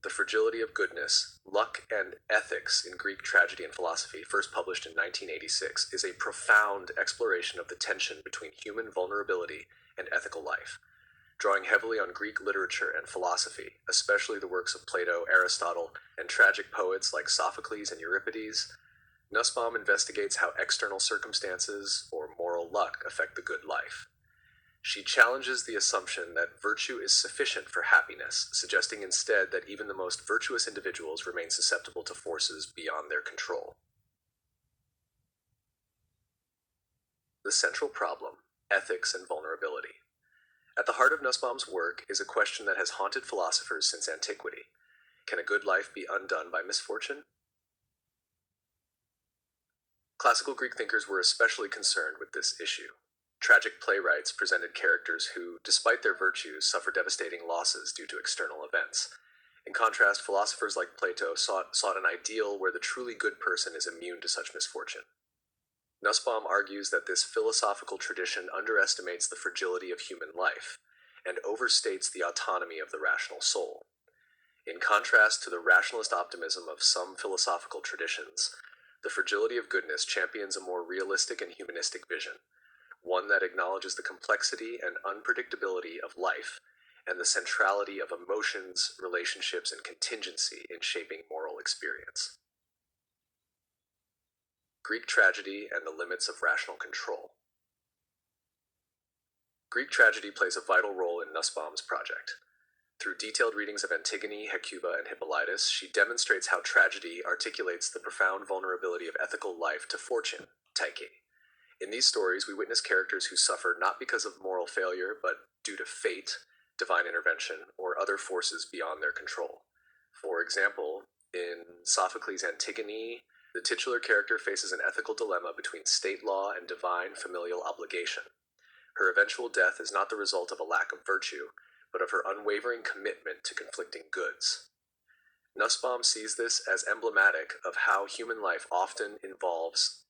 The Fragility of Goodness, Luck and Ethics in Greek Tragedy and Philosophy, first published in 1986, is a profound exploration of the tension between human vulnerability and ethical life, drawing heavily on Greek literature and philosophy, especially the works of Plato, Aristotle, and tragic poets like Sophocles and Euripides. Nussbaum investigates how external circumstances or moral luck affect the good life. She challenges the assumption that virtue is sufficient for happiness, suggesting instead that even the most virtuous individuals remain susceptible to forces beyond their control. The central problem: ethics and vulnerability. At the heart of Nussbaum's work is a question that has haunted philosophers since antiquity. Can a good life be undone by misfortune? Classical Greek thinkers were especially concerned with this issue. Tragic playwrights presented characters who, despite their virtues, suffer devastating losses due to external events. In contrast, philosophers like Plato sought an ideal where the truly good person is immune to such misfortune. Nussbaum argues that this philosophical tradition underestimates the fragility of human life and overstates the autonomy of the rational soul. In contrast to the rationalist optimism of some philosophical traditions, the Fragility of Goodness champions a more realistic and humanistic vision, one that acknowledges the complexity and unpredictability of life and the centrality of emotions, relationships, and contingency in shaping moral experience. Greek Tragedy and the Limits of Rational Control. Greek tragedy plays a vital role in Nussbaum's project. Through detailed readings of Antigone, Hecuba, and Hippolytus, she demonstrates how tragedy articulates the profound vulnerability of ethical life to fortune, Tyche. In these stories, we witness characters who suffer not because of moral failure, but due to fate, divine intervention, or other forces beyond their control. For example, in Sophocles' Antigone, the titular character faces an ethical dilemma between state law and divine familial obligation. Her eventual death is not the result of a lack of virtue, but of her unwavering commitment to conflicting goods. Nussbaum sees this as emblematic of how human life often involves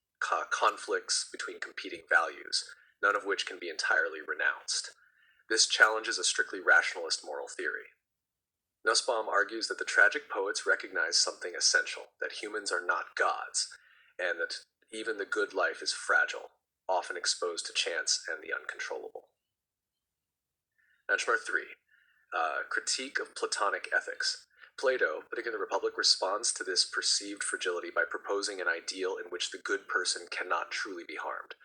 conflicts between competing values, none of which can be entirely renounced. This challenges a strictly rationalist moral theory. Nussbaum argues that the tragic poets recognize something essential, that humans are not gods, and that even the good life is fragile, often exposed to chance and the uncontrollable. Benchmark 3. Critique of Platonic Ethics. Plato, putting in the Republic, responds to this perceived fragility by proposing an ideal in which the good person cannot truly be harmed.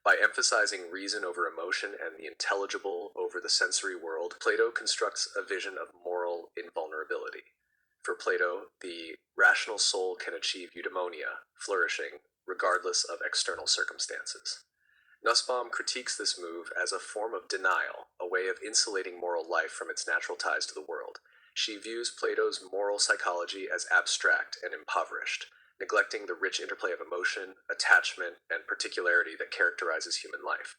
By emphasizing reason over emotion and the intelligible over the sensory world, Plato constructs a vision of moral invulnerability. For Plato, the rational soul can achieve eudaimonia, flourishing, regardless of external circumstances. Nussbaum critiques this move as a form of denial, a way of insulating moral life from its natural ties to the world. She views Plato's moral psychology as abstract and impoverished, neglecting the rich interplay of emotion, attachment, and particularity that characterizes human life.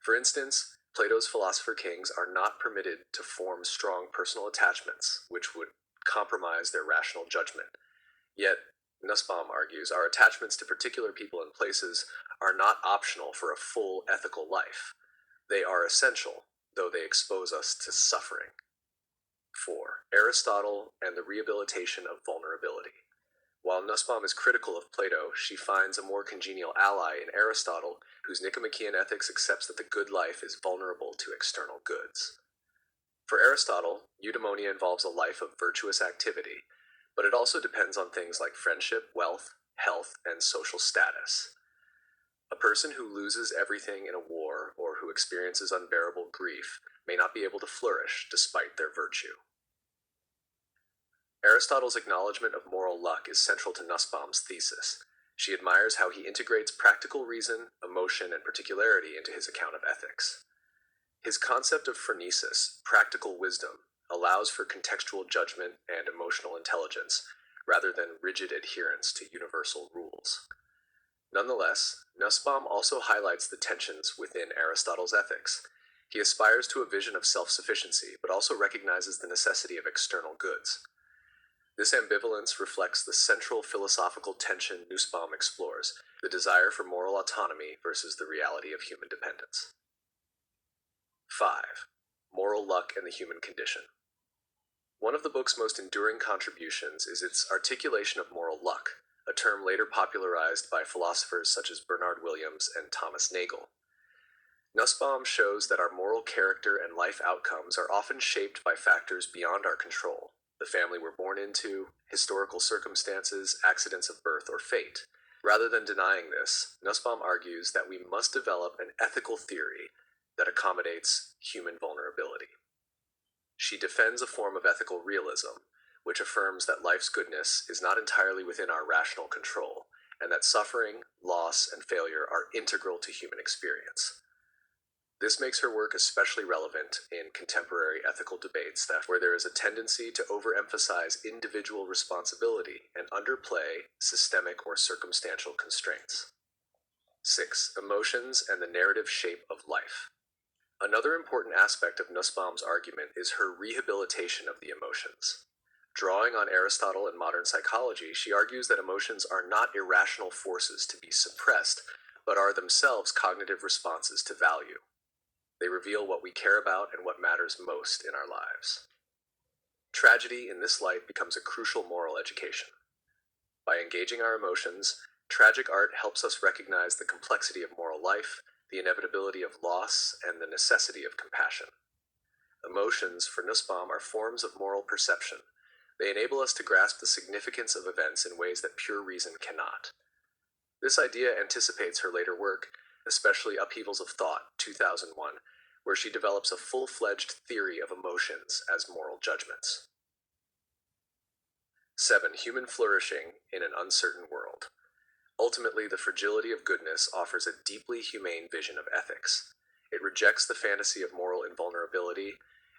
For instance, Plato's philosopher kings are not permitted to form strong personal attachments, which would compromise their rational judgment. Yet, Nussbaum argues, our attachments to particular people and places are not optional for a full ethical life. They are essential, though they expose us to suffering. 4. Aristotle and the Rehabilitation of Vulnerability. While Nussbaum is critical of Plato, she finds a more congenial ally in Aristotle, whose Nicomachean Ethics accepts that the good life is vulnerable to external goods. For Aristotle, eudaimonia involves a life of virtuous activity, but it also depends on things like friendship, wealth, health, and social status. A person who loses everything in a war or who experiences unbearable grief may not be able to flourish despite their virtue. Aristotle's acknowledgement of moral luck is central to Nussbaum's thesis. She admires how he integrates practical reason, emotion, and particularity into his account of ethics. His concept of phronesis, practical wisdom, allows for contextual judgment and emotional intelligence, rather than rigid adherence to universal rules. Nonetheless, Nussbaum also highlights the tensions within Aristotle's ethics. He aspires to a vision of self-sufficiency, but also recognizes the necessity of external goods. This ambivalence reflects the central philosophical tension Nussbaum explores, the desire for moral autonomy versus the reality of human dependence. 5. Moral luck and the human condition. One of the book's most enduring contributions is its articulation of moral luck, a term later popularized by philosophers such as Bernard Williams and Thomas Nagel. Nussbaum shows that our moral character and life outcomes are often shaped by factors beyond our control: the family we're born into, historical circumstances, accidents of birth, or fate. Rather than denying this, Nussbaum argues that we must develop an ethical theory that accommodates human vulnerability. She defends a form of ethical realism, which affirms that life's goodness is not entirely within our rational control, and that suffering, loss, and failure are integral to human experience. This makes her work especially relevant in contemporary ethical debates where there is a tendency to overemphasize individual responsibility and underplay systemic or circumstantial constraints. 6. Emotions and the narrative shape of life. Another important aspect of Nussbaum's argument is her rehabilitation of the emotions. Drawing on Aristotle and modern psychology, she argues that emotions are not irrational forces to be suppressed, but are themselves cognitive responses to value. They reveal what we care about and what matters most in our lives. Tragedy, in this light, becomes a crucial moral education. By engaging our emotions, tragic art helps us recognize the complexity of moral life, the inevitability of loss, and the necessity of compassion. Emotions, for Nussbaum, are forms of moral perception. They enable us to grasp the significance of events in ways that pure reason cannot. This idea anticipates her later work, especially Upheavals of Thought, 2001, where she develops a full-fledged theory of emotions as moral judgments. 7. Human flourishing in an uncertain world. Ultimately, the Fragility of Goodness offers a deeply humane vision of ethics. It rejects the fantasy of moral invulnerability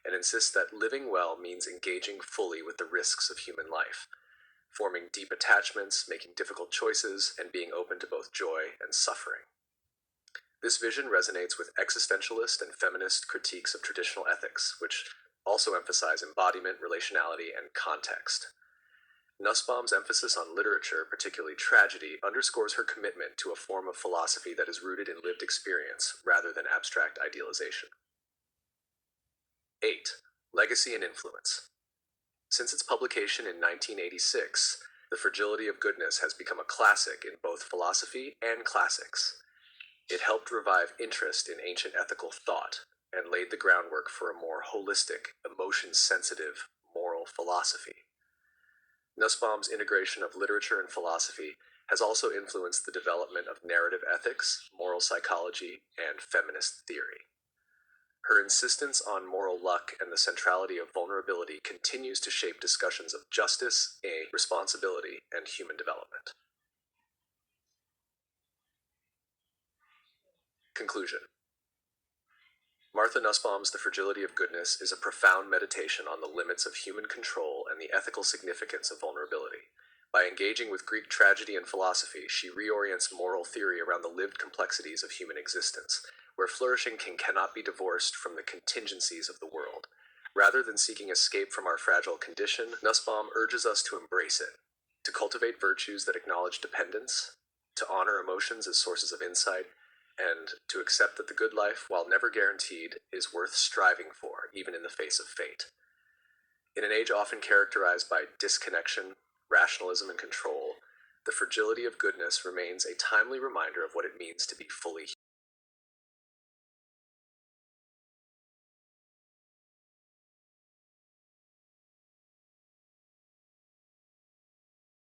and insists that living well means engaging fully with the risks of human life, forming deep attachments, making difficult choices, and being open to both joy and suffering. This vision resonates with existentialist and feminist critiques of traditional ethics, which also emphasize embodiment, relationality, and context. Nussbaum's emphasis on literature, particularly tragedy, underscores her commitment to a form of philosophy that is rooted in lived experience rather than abstract idealization. 8. Legacy and influence. Since its publication in 1986, The Fragility of Goodness has become a classic in both philosophy and classics. It helped revive interest in ancient ethical thought and laid the groundwork for a more holistic, emotion-sensitive, moral philosophy. Nussbaum's integration of literature and philosophy has also influenced the development of narrative ethics, moral psychology, and feminist theory. Her insistence on moral luck and the centrality of vulnerability continues to shape discussions of justice, responsibility, and human development. Conclusion. Martha Nussbaum's The Fragility of Goodness is a profound meditation on the limits of human control and the ethical significance of vulnerability. By engaging with Greek tragedy and philosophy, she reorients moral theory around the lived complexities of human existence, where flourishing cannot be divorced from the contingencies of the world. Rather than seeking escape from our fragile condition, Nussbaum urges us to embrace it, to cultivate virtues that acknowledge dependence, to honor emotions as sources of insight, and to accept that the good life, while never guaranteed, is worth striving for, even in the face of fate. In an age often characterized by disconnection, rationalism, and control, The Fragility of Goodness remains a timely reminder of what it means to be fully